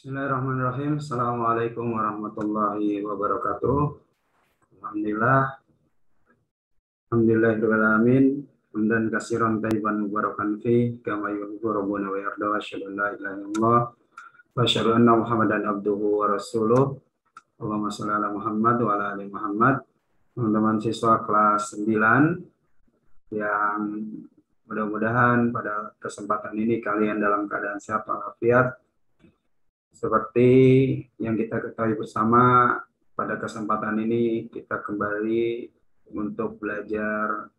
Bismillahirrahmanirrahim. Assalamualaikum warahmatullahi wabarakatuh. Alhamdulillah. Alhamdulillahirabbil alamin. Hamdan katsiran thayyiban mubarakan fi kama yuhibbu rabbuna wa yarda wa asyhadu an la ilaha illallah wa asyhadu anna Muhammadan abduhu wa rasuluh. Allahumma shalli ala Muhammad wa ala ali Muhammad. Teman-teman siswa kelas 9 yang mudah-mudahan pada kesempatan ini kalian dalam keadaan sehat walafiat. Seperti yang kita ketahui bersama, pada kesempatan ini kita kembali untuk belajar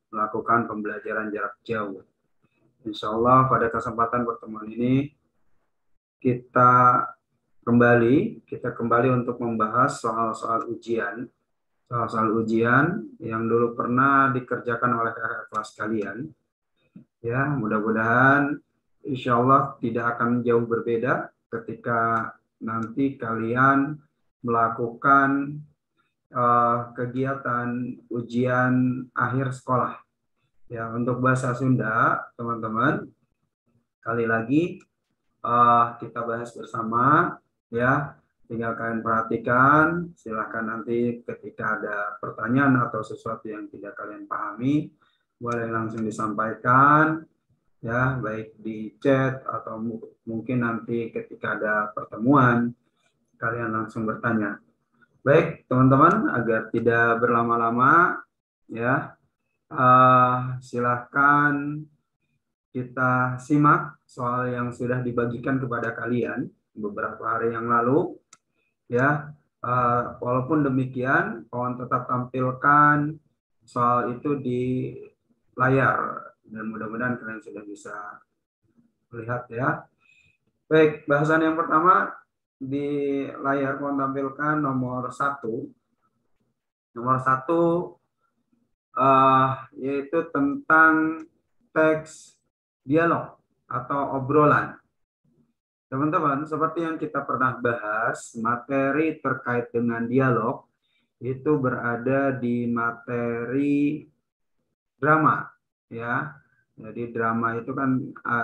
melakukan pembelajaran jarak jauh. Insya Allah pada kesempatan pertemuan ini kita kembali untuk membahas soal-soal ujian yang dulu pernah dikerjakan oleh kakak kelas kalian. Ya, mudah-mudahan insya Allah tidak akan jauh berbeda ketika nanti kalian melakukan kegiatan ujian akhir sekolah. Ya, untuk bahasa Sunda, teman-teman, kali lagi kita bahas bersama, ya. Tinggal kalian perhatikan, silahkan nanti ketika ada pertanyaan atau sesuatu yang tidak kalian pahami, boleh langsung disampaikan, ya, baik di chat atau mungkin nanti ketika ada pertemuan kalian langsung bertanya. Baik teman-teman, agar tidak berlama-lama, ya, silahkan kita simak soal yang sudah dibagikan kepada kalian beberapa hari yang lalu, ya. Walaupun demikian, kawan tetap tampilkan soal itu di layar dan mudah-mudahan kalian sudah bisa melihat, ya. Baik, bahasan yang pertama di layar kawan tampilkan nomor 1. Nomor 1 yaitu tentang teks dialog atau obrolan. Teman-teman, seperti yang kita pernah bahas, materi terkait dengan dialog itu berada di materi drama, ya. Jadi drama itu kan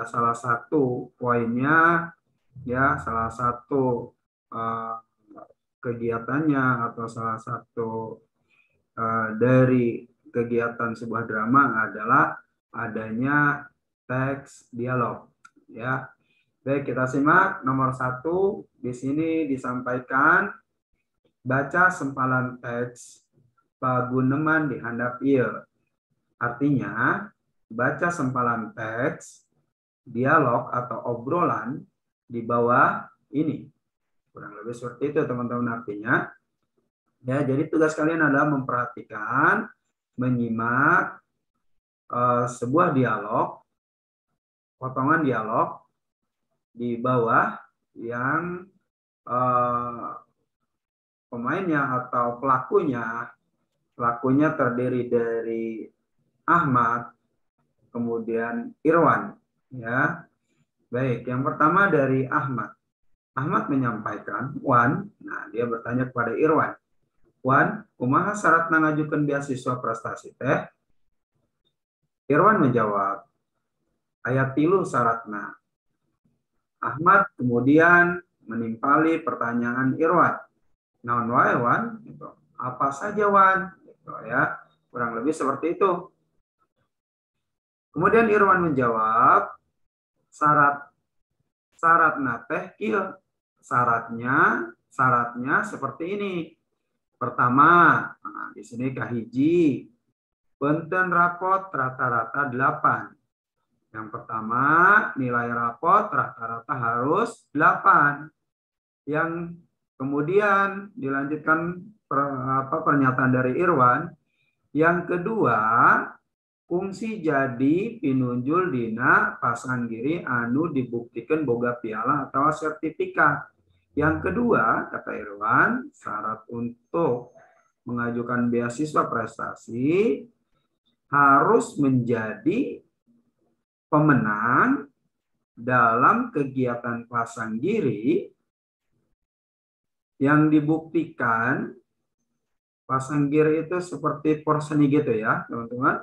salah satu poinnya, ya, salah satu kegiatannya atau salah satu dari kegiatan sebuah drama adalah adanya teks dialog, ya. Baik, kita simak nomor 1. Di sini disampaikan, baca sempalan teks paguneman di handap ieu. Artinya, baca sempalan teks dialog atau obrolan di bawah ini. Kurang lebih seperti itu, teman-teman, artinya. Ya, jadi tugas kalian adalah memperhatikan, menyimak sebuah dialog, potongan dialog di bawah yang pemainnya atau pelakunya terdiri dari Ahmad, kemudian Irwan, ya. Baik, yang pertama dari Ahmad. Ahmad menyampaikan, Wan, nah dia bertanya kepada Irwan, Wan, kumaha syaratna ngajukeun beasiswa prestasi teh? Irwan menjawab, aya 3 syaratna. Ahmad kemudian menimpali pertanyaan Irwan. Naon wae, Wan? Gitu. Apa saja, Wan? Gitu, ya. Kurang lebih seperti itu. Kemudian Irwan menjawab, syaratna teh kieu. Syaratnya seperti ini. Pertama, nah, di sini kahiji, punten rapot rata-rata 8. Yang pertama, nilai rapot rata-rata harus 8. Yang kemudian dilanjutkan pernyataan dari Irwan. Yang kedua, fungsi jadi pinunjul dina pasanggiri anu dibuktikan boga piala atau sertifikat. Yang kedua, kata Irwan, syarat untuk mengajukan beasiswa prestasi harus menjadi pemenang dalam kegiatan pasanggiri yang dibuktikan. Pasanggiri itu seperti porseni gitu, ya, teman-teman.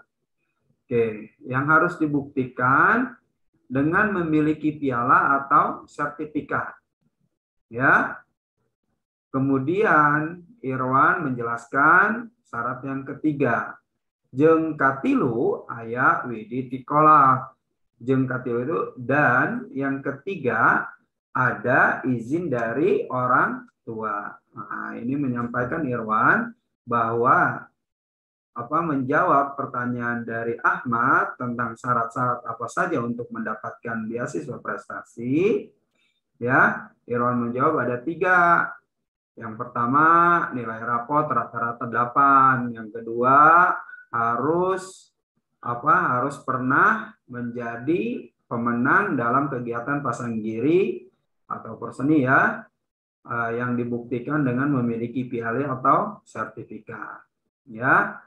Oke, yang harus dibuktikan dengan memiliki piala atau sertifikat. Ya. Kemudian Irwan menjelaskan syarat yang ketiga. Jeung katilu aya widi tikolak. Jeung katilu itu, dan yang ketiga ada izin dari orang tua. Nah, ini menyampaikan Irwan bahwa menjawab pertanyaan dari Ahmad tentang syarat-syarat apa saja untuk mendapatkan beasiswa prestasi. Ya, Irwan menjawab ada 3. Yang pertama, nilai rapot rata-rata 8. Yang kedua, harus pernah menjadi pemenang dalam kegiatan pasanggiri atau perseni ya, yang dibuktikan dengan memiliki piala atau sertifikat. Ya.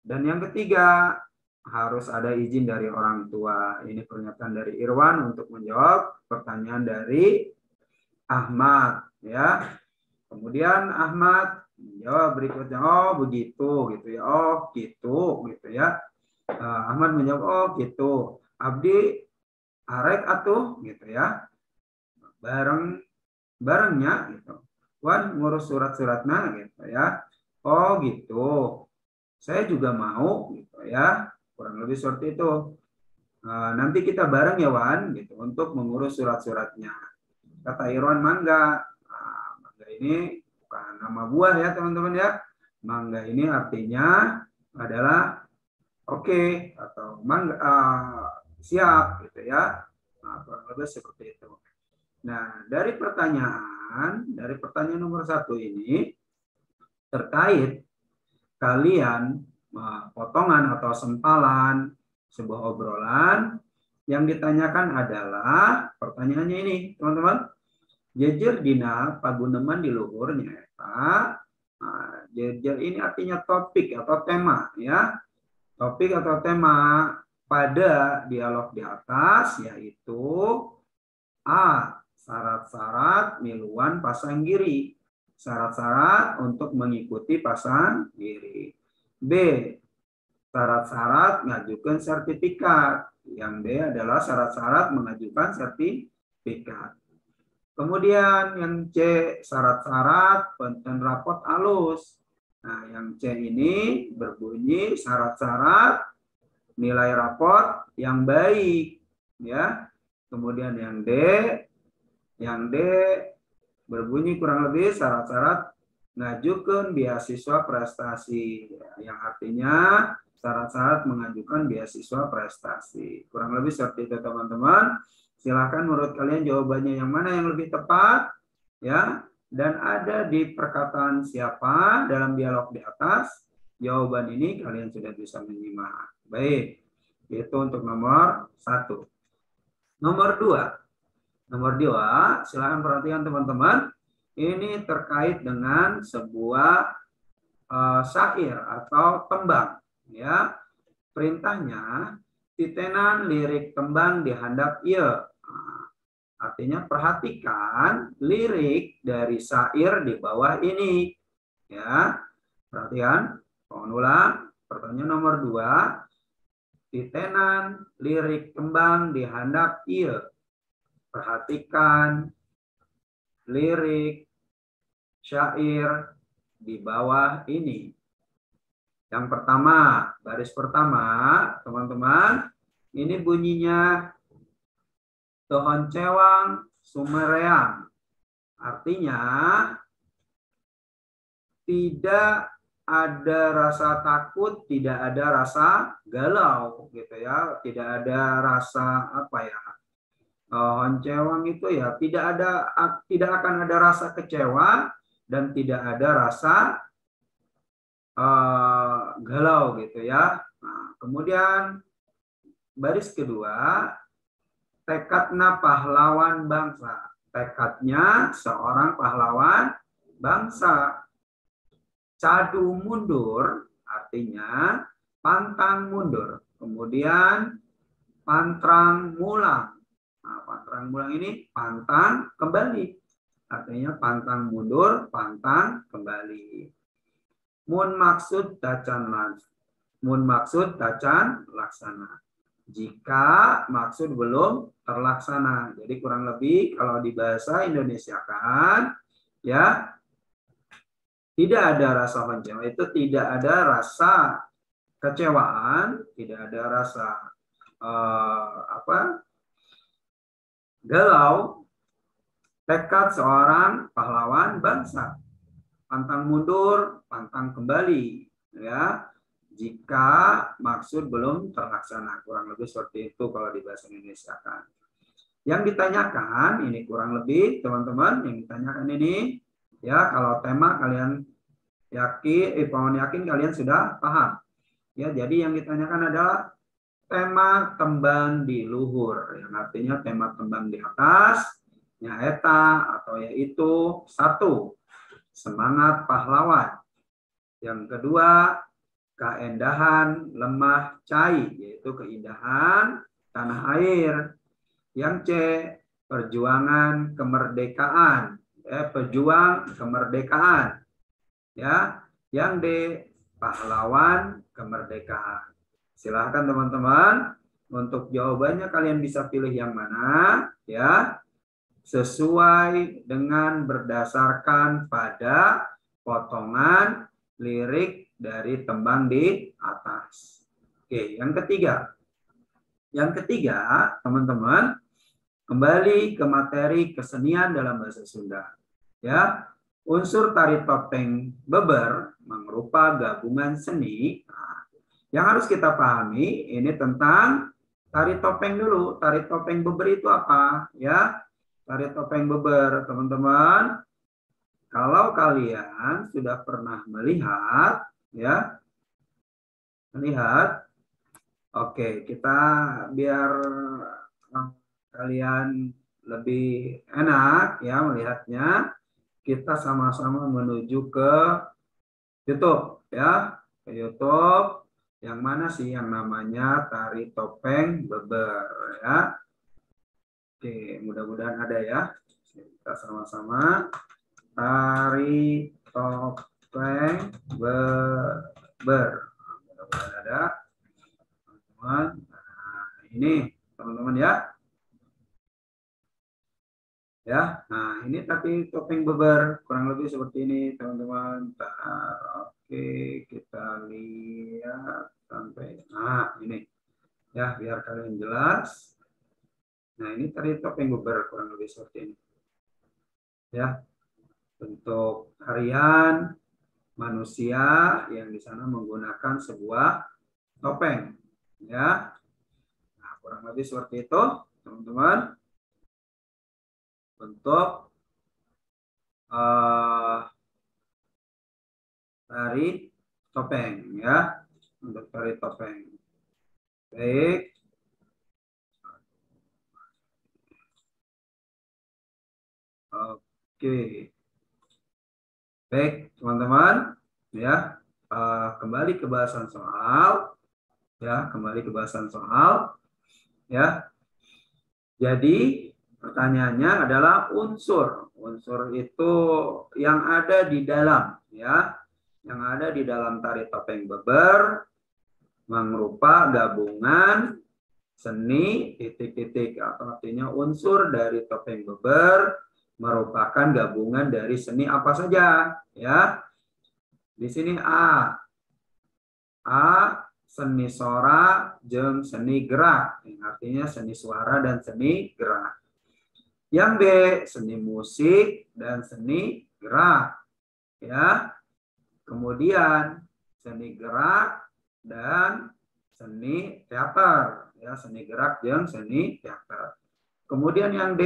Dan yang ketiga, harus ada izin dari orang tua. Ini pernyataan dari Irwan untuk menjawab pertanyaan dari Ahmad. Ya. Kemudian Ahmad menjawab berikutnya, oh begitu gitu ya, oh gitu ya. Ahmad menjawab, oh gitu. Abdi arek atuh gitu ya. Barengnya gitu. Wan ngurus surat-suratnya gitu ya. Oh gitu. Saya juga mau gitu ya. Kurang lebih seperti itu. Nanti kita bareng ya Wan gitu untuk mengurus surat-suratnya. Kata Irwan, mangga. Mangga ini bukan nama buah ya teman-teman ya. Mangga ini artinya adalah oke, atau mangga, siap gitu ya. Kurang lebih seperti itu. Nah, dari pertanyaan nomor 1 ini terkait kalian potongan atau sempalan sebuah obrolan, yang ditanyakan adalah pertanyaannya ini, teman-teman. Jejer dina paguneman di luhurnya eta. Jejer ini artinya topik atau tema ya. Topik atau tema pada dialog di atas yaitu A. Syarat-syarat miluan pasanggiri. Syarat-syarat untuk mengikuti pasanggiri. B. Syarat-syarat mengajukan sertifikat. Yang D adalah syarat-syarat mengajukan sertifikat. Kemudian yang C, syarat-syarat penten rapot alus. Nah, yang C ini berbunyi syarat-syarat nilai rapot yang baik, ya. Kemudian yang D berbunyi kurang lebih syarat-syarat ngajukan beasiswa prestasi, yang artinya syarat-syarat mengajukan beasiswa prestasi. Kurang lebih seperti itu teman-teman. Silakan menurut kalian jawabannya yang mana yang lebih tepat, ya. Dan ada di perkataan siapa dalam dialog di atas. Jawaban ini kalian sudah bisa menyimak. Baik, itu untuk nomor 1. Nomor 2, silakan perhatikan teman-teman. Ini terkait dengan sebuah syair atau tembang, ya. Perintahnya titenan lirik tembang di handap ieu. Artinya perhatikan lirik dari syair di bawah ini. Ya, perhatian. Ulang. Pertanyaan nomor 2. Titenan lirik tembang di handap ieu. Perhatikan lirik syair di bawah ini. Yang pertama, baris pertama, teman-teman, ini bunyinya Tohon cewang sumereang. Artinya tidak ada rasa takut, tidak ada rasa galau gitu ya, tidak ada rasa honcewang itu ya, tidak akan ada rasa kecewa dan tidak ada rasa galau gitu ya. Nah, kemudian baris kedua, tekadna pahlawan bangsa. Tekadnya seorang pahlawan bangsa. Cadu mundur artinya pantang mundur. Kemudian pantrang mulang. Nah, pantrang mulang ini pantang kembali. Artinya pantang mundur, pantang kembali. Mun maksud tacan laksana. Jika maksud belum terlaksana. Jadi kurang lebih kalau di bahasa Indonesia kan, ya, tidak ada rasa kecewa, itu tidak ada rasa kecewaan, tidak ada rasa galau, tekad seorang pahlawan bangsa, pantang mundur, pantang kembali, ya, jika maksud belum terlaksana. Kurang lebih seperti itu kalau di bahasa Indonesia kan. Yang ditanyakan ini kurang lebih teman-teman, yang ditanyakan ini, ya, kalau tema kalian yakin kalian sudah paham. Ya, jadi yang ditanyakan adalah tema tembang di luhur, yang artinya tema tembang di atas, nyaeta atau yaitu satu, semangat pahlawan. Yang kedua, keindahan lemah cai, yaitu keindahan tanah air. Yang C, perjuangan kemerdekaan, pejuang kemerdekaan. Ya, yang D, pahlawan kemerdekaan. Silahkan teman-teman, untuk jawabannya kalian bisa pilih yang mana, ya, sesuai dengan berdasarkan pada potongan lirik dari tembang di atas. Oke, yang ketiga. Yang ketiga, teman-teman, kembali ke materi kesenian dalam bahasa Sunda. Ya, unsur tari topeng Beber mengrupa gabungan seni. Nah, yang harus kita pahami ini tentang tari topeng dulu. Tari topeng Beber itu apa? Ya, tari topeng Beber, teman-teman. Kalau kalian sudah pernah melihat, ya, melihat. Oke, kita biar kalian lebih enak ya melihatnya, kita sama-sama menuju ke YouTube ya, ke YouTube yang mana sih yang namanya tari topeng Beber ya. Oke, mudah-mudahan ada ya. Kita sama-sama tari topeng Beber. Mudah-mudahan ada. Teman-teman. Nah, ini teman-teman ya. Ya, nah ini tapi topeng Beber kurang lebih seperti ini teman-teman. Oke, kita lihat sampai. Nah ini ya biar kalian jelas. Nah ini tadi topeng Beber kurang lebih seperti ini. Ya, bentuk harian manusia yang di sana menggunakan sebuah topeng. Ya, nah kurang lebih seperti itu teman-teman. Bentuk tari topeng ya, untuk tari topeng. Baik. Oke. Baik, teman-teman, ya. Kembali ke bahasan soal, ya, kembali ke bahasan soal, ya. Jadi pertanyaannya adalah unsur. Unsur itu yang ada di dalam, ya, yang ada di dalam tari topeng Beber mengrupa gabungan seni titik-titik, atau artinya unsur dari topeng Beber merupakan gabungan dari seni apa saja, ya. Di sini A seni sora jeung seni gerak, yang artinya seni suara dan seni gerak. Yang B seni musik dan seni gerak, ya. Kemudian seni gerak dan seni teater, ya, seni gerak jeung seni teater. Kemudian yang D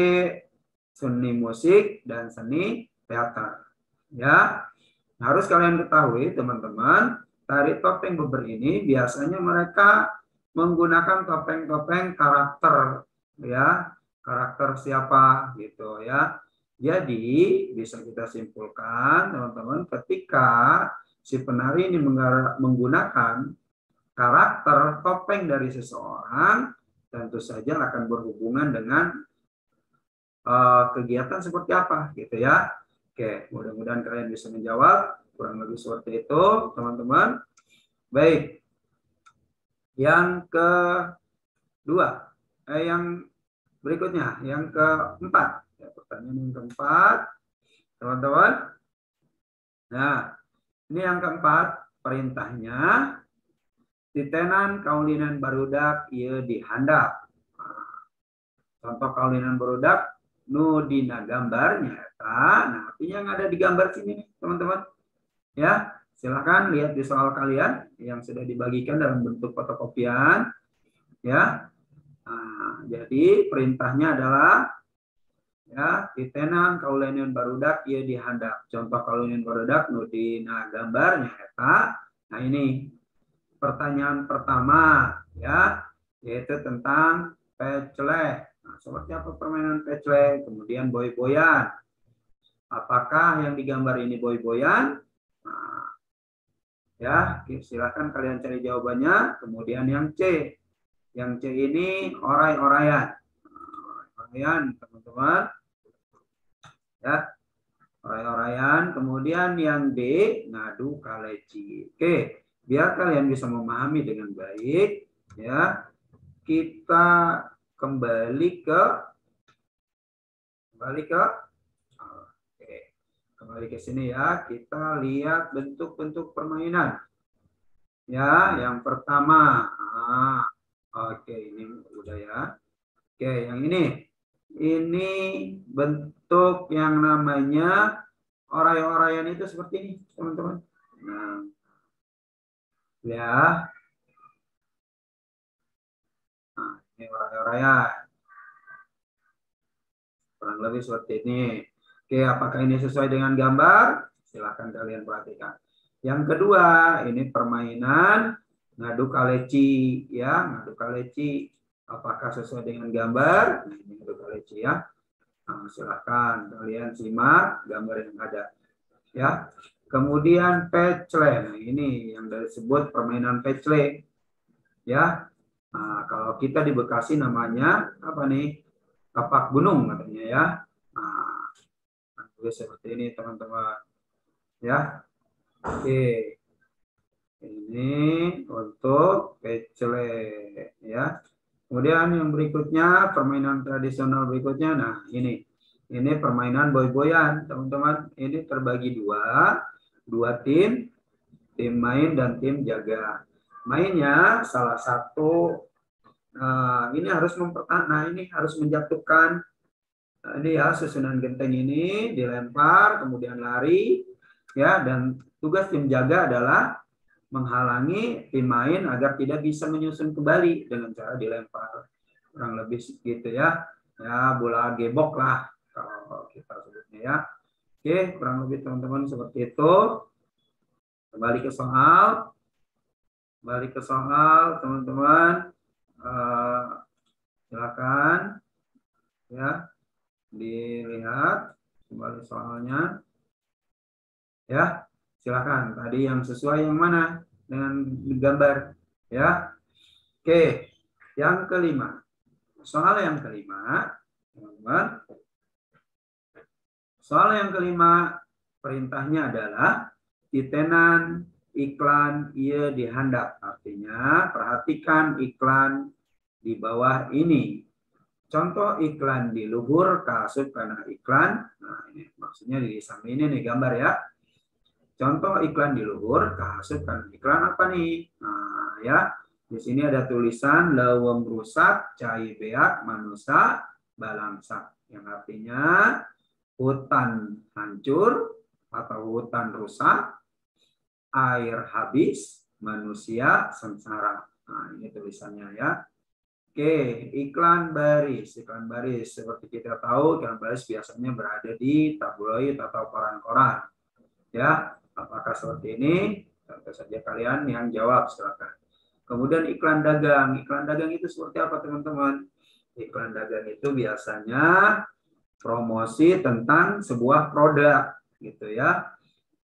seni musik dan seni teater, ya. Harus kalian ketahui teman-teman, tari topeng Beber ini biasanya mereka menggunakan topeng-topeng karakter, ya, karakter siapa gitu ya. Jadi bisa kita simpulkan teman-teman, ketika si penari ini menggunakan karakter topeng dari seseorang, tentu saja akan berhubungan dengan kegiatan seperti apa gitu ya. Oke, mudah-mudahan kalian bisa menjawab. Kurang lebih seperti itu, teman-teman. Baik. Yang kedua, yang Berikutnya, yang keempat. Ya, pertanyaan yang keempat, teman-teman. Nah, ini yang keempat, perintahnya. Titenan kaulinan barudak ieu dihandap. Nah, contoh kaulinan barudak nu dina gambarnya. Nah, artinya yang ada di gambar sini, teman-teman. Ya, silahkan lihat di soal kalian yang sudah dibagikan dalam bentuk fotokopian. Ya, nah, jadi perintahnya adalah ya titenan kaulinan barudak ieu dihandap. Contoh kaulinan barudak nu dina gambarnya eta. Nah, ini pertanyaan pertama ya, yaitu tentang peceleh. Nah, seperti apa permainan peceleh? Kemudian boy-boyan. Apakah yang digambar ini boy-boyan? Nah, ya, silakan kalian cari jawabannya. Kemudian yang C. Yang C ini oray-orayan. Orayan, teman-teman. Ya, oray-orayan. Kemudian yang D, ngadu kaleci. Oke, biar kalian bisa memahami dengan baik, ya, kita kembali ke kembali ke sini ya. Kita lihat bentuk-bentuk permainan. Ya, yang pertama, oke, ini udah ya. Oke, yang ini bentuk yang namanya oray-orayan itu seperti ini, teman-teman. Nah, ya. Nah, ini oray-orayan. Kurang lebih seperti ini. Oke, apakah ini sesuai dengan gambar? Silahkan kalian perhatikan. Yang kedua, ini permainan ngadu kaleci, ya, ngadu kaleci. Apakah sesuai dengan gambar? Nah, ini ngadu kaleci ya. Nah, silahkan kalian simak gambar yang ada, ya. Kemudian pecle. Nah, ini yang disebut permainan pecle, ya. Nah, kalau kita di Bekasi namanya apa nih? Kapak gunung katanya ya. Nah, seperti ini teman-teman. Ya. Oke. Ini untuk pecele ya. Kemudian yang berikutnya permainan tradisional berikutnya. Nah, ini permainan boy-boyan, teman-teman. Ini terbagi dua tim main dan tim jaga. Mainnya salah satu ini harus ini harus menjatuhkan ini ya, susunan genteng ini dilempar kemudian lari ya, dan tugas tim jaga adalah menghalangi tim main agar tidak bisa menyusun kembali dengan cara dilempar, kurang lebih gitu ya. Ya, bola gebok lah kalau kita sebutnya ya. Oke, kurang lebih teman-teman seperti itu. Kembali ke soal teman-teman. Silakan ya dilihat kembali soalnya ya. Silakan, tadi yang sesuai yang mana dengan gambar ya. Oke, yang kelima, soal yang kelima teman-teman. Soal yang kelima perintahnya adalah titenan iklan ia dihandap. Artinya perhatikan iklan di bawah ini. Contoh iklan di luhur kasut karena iklan. Nah, ini maksudnya di samping ini nih gambar ya. Contoh iklan di luhur kasut karena iklan apa nih? Nah, ya. Di sini ada tulisan leuweung rusak cai beak manusia balangsak. Yang artinya hutan hancur atau hutan rusak, air habis, manusia sengsara. Nah, ini tulisannya ya. Oke, iklan baris. Iklan baris, seperti kita tahu, iklan baris biasanya berada di tabloid atau koran-koran. Ya, apakah seperti ini? Tentu saja kalian yang jawab, silakan. Kemudian iklan dagang. Iklan dagang itu seperti apa, teman-teman? Iklan dagang itu biasanya promosi tentang sebuah produk, gitu ya.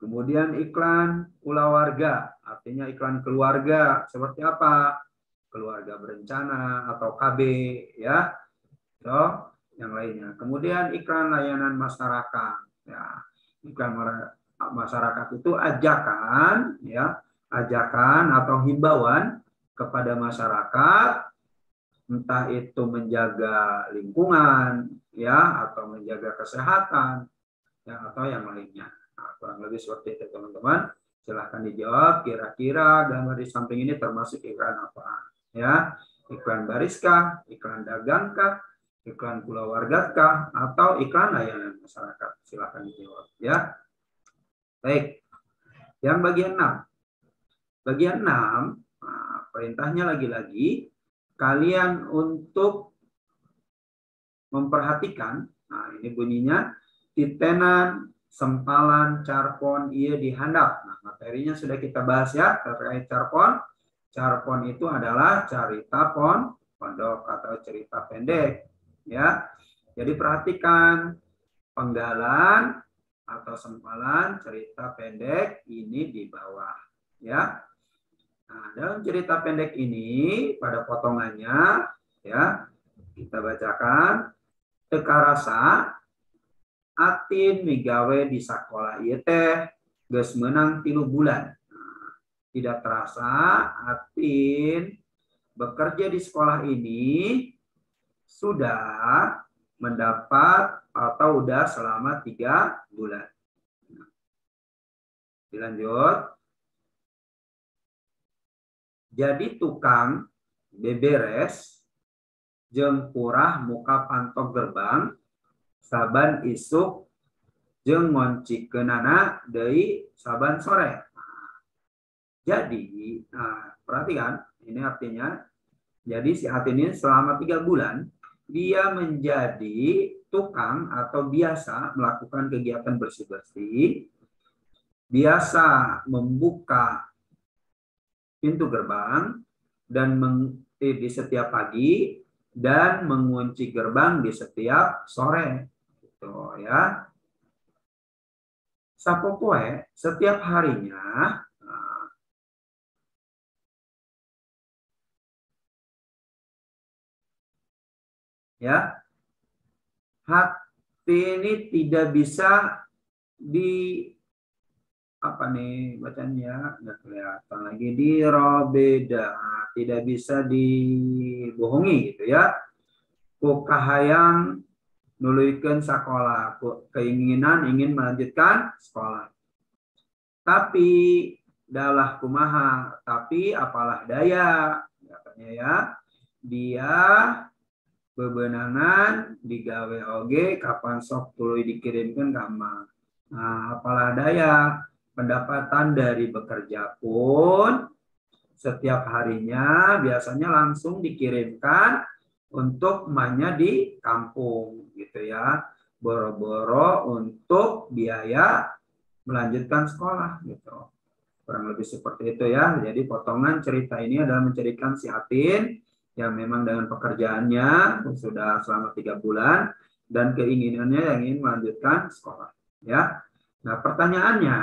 Kemudian iklan kulawarga, artinya iklan keluarga. Seperti apa? Keluarga berencana atau KB ya, so yang lainnya. Kemudian iklan layanan masyarakat ya, iklan masyarakat itu ajakan ya, ajakan atau himbauan kepada masyarakat entah itu menjaga lingkungan, ya, atau menjaga kesehatan, ya, atau yang lainnya. Nah, kurang lebih seperti itu, teman-teman. Silahkan dijawab, kira-kira gambar di samping ini termasuk iklan apa? Ya, iklan bariskah, iklan dagangkah, iklan pulau wargakah, atau iklan layanan masyarakat? Silahkan dijawab, ya. Baik, yang bagian 6. Bagian 6, nah, perintahnya lagi-lagi, kalian untuk memperhatikan, nah ini bunyinya, titenan, sempalan, carpon, iya dihandap. Nah, materinya sudah kita bahas ya, terkait carpon. Carpon itu adalah cerita pondok atau cerita pendek. Ya, jadi perhatikan penggalan atau sempalan cerita pendek ini di bawah. Ya, nah, dalam cerita pendek ini pada potongannya, ya kita bacakan. Teka rasa atin migawe di sekolah ieu teh geus meunang 3 bulan. Nah, tidak terasa atin bekerja di sekolah ini sudah mendapat atau udah selama 3 bulan. Dilanjut. Jadi tukang beberes jeung kurah muka pantok gerbang saban isuk jeung ngoncikeunana deui saban sore. Jadi, nah, perhatikan, ini artinya, jadi si Atin ini selama 3 bulan, dia menjadi tukang atau biasa melakukan kegiatan bersih-bersih, biasa membuka pintu gerbang, dan di setiap pagi, dan mengunci gerbang di setiap sore. Gitu, ya. Sapopoe, setiap harinya, ya, hati ini tidak bisa di apa nih bacanya, nggak kelihatan lagi, dirobeda, tidak bisa dibohongi gitu ya. Ku kahayang nuluykeun sakola, keinginan ingin melanjutkan sekolah. Tapi dalah kumaha, tapi apalah daya katanya ya. Dia bebenangan digawe oge kapan sok tuluy dikirimkeun ka emak. Nah, apalah daya, pendapatan dari bekerja pun setiap harinya biasanya langsung dikirimkan untuk emaknya di kampung gitu ya. Boro-boro untuk biaya melanjutkan sekolah gitu. Kurang lebih seperti itu ya. Jadi potongan cerita ini adalah menceritakan si Atin yang memang dengan pekerjaannya sudah selama 3 bulan dan keinginannya yang ingin melanjutkan sekolah. Ya. Nah, pertanyaannya,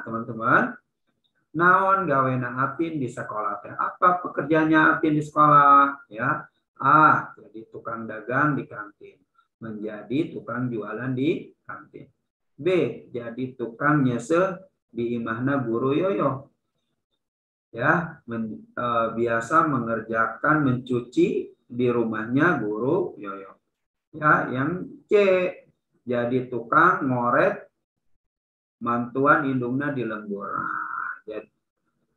teman-teman, naon gawena Atin di sekolah teh? Apa pekerjaannya Atin di sekolah? Ya. A, jadi tukang dagang di kantin. Menjadi tukang jualan di kantin. B, jadi tukang nyese di imahna guru yoyo. Ya, biasa mengerjakan mencuci di rumahnya guru yoyo. Ya, yang C, jadi tukang ngoret mantuan indungna di lembur. Nah,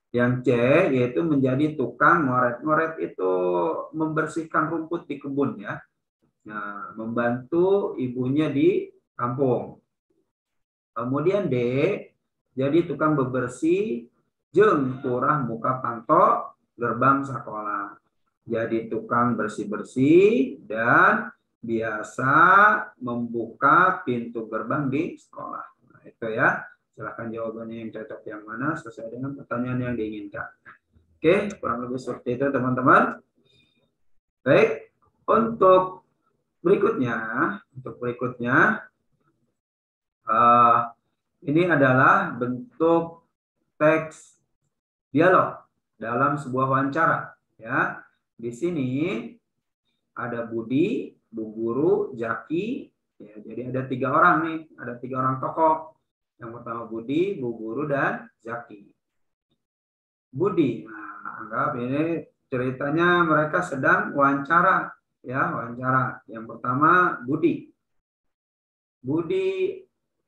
yang C yaitu menjadi tukang ngoret-ngoret itu membersihkan rumput di kebun ya. Nah, membantu ibunya di kampung. Kemudian D, jadi tukang bebersih jeung kurah muka pantok gerbang sekolah. Jadi tukang bersih-bersih dan biasa membuka pintu gerbang di sekolah. Nah, itu ya. Silahkan jawabannya yang cocok yang mana sesuai dengan pertanyaan yang diinginkan. Oke, kurang lebih seperti itu teman-teman. Baik, untuk berikutnya, ini adalah bentuk teks dialog dalam sebuah wawancara. Ya, di sini ada Budi, Bu Guru, Jaki. Ya, jadi ada 3 orang nih, ada 3 orang tokoh. Yang pertama Budi, Bu Guru, dan Jaki. Budi, nah, anggap ini ceritanya mereka sedang wawancara, ya, wawancara. Yang pertama Budi. Budi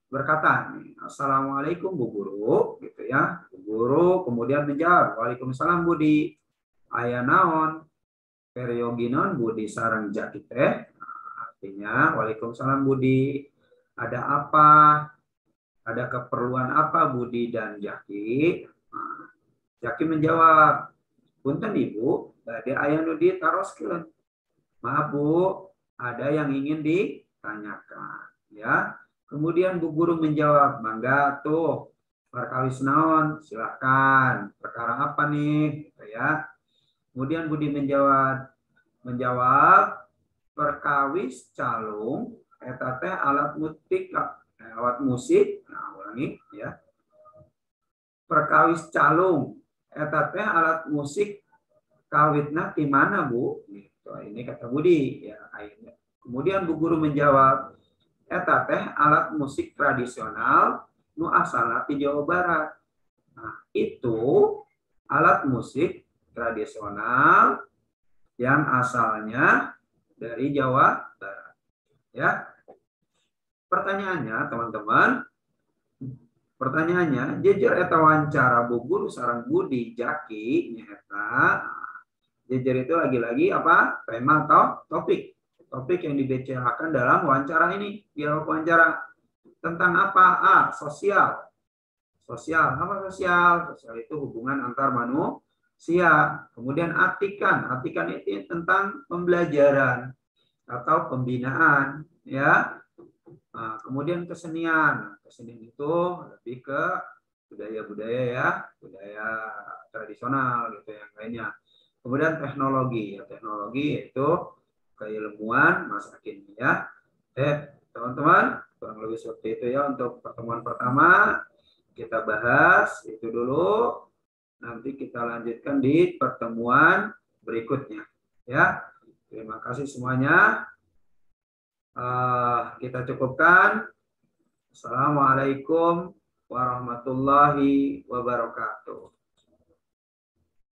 berkata, Assalamualaikum Bu Guru, gitu ya. Bu Guru kemudian menjawab, Waalaikumsalam Budi. Aya naon? Perioginon Budi sareng Jaki teh. Artinya, Waalaikumsalam Budi. Ada apa? Ada keperluan apa Budi dan Jaki? Jaki menjawab, punten Ibu, tadi aya nu ditaroskeun. Maaf Bu, ada yang ingin ditanyakan, ya. Kemudian Bu Guru menjawab, mangga tuh, perkawis naon, silahkan. Perkara apa nih, gitu ya. Kemudian Budi menjawab perkawis calung eta teh alat musik. Nah, ulangi ya. Perkawis calung eta teh alat musik kawitna di mana Bu? Gitu. Ini kata Budi ya. Kemudian Bu Guru menjawab, eta teh alat musik tradisional nu asalna di Jawa Barat. Nah, itu alat musik tradisional yang asalnya dari Jawa Barat. Ya. Pertanyaannya, teman-teman, jejer eta wawancara Bu Guru sareng Budi Jaki nyaeta. Jejer itu lagi-lagi apa? Tema atau topik. Topik yang dibicarakan dalam wawancara ini, dialog wawancara. Tentang apa? A. Sosial. Sosial. Apa sosial? Sosial itu hubungan antar manusia. Kemudian atikan. Atikan itu tentang pembelajaran atau pembinaan. Ya. Nah, kemudian kesenian. Kesenian itu lebih ke budaya-budaya ya. Budaya tradisional gitu yang lainnya. Kemudian teknologi. Teknologi itu keilmuan masa kini ya. Teman-teman, kurang lebih seperti itu ya untuk pertemuan pertama. Kita bahas itu dulu. Nanti kita lanjutkan di pertemuan berikutnya. Ya, terima kasih semuanya. Kita cukupkan. Assalamualaikum warahmatullahi wabarakatuh.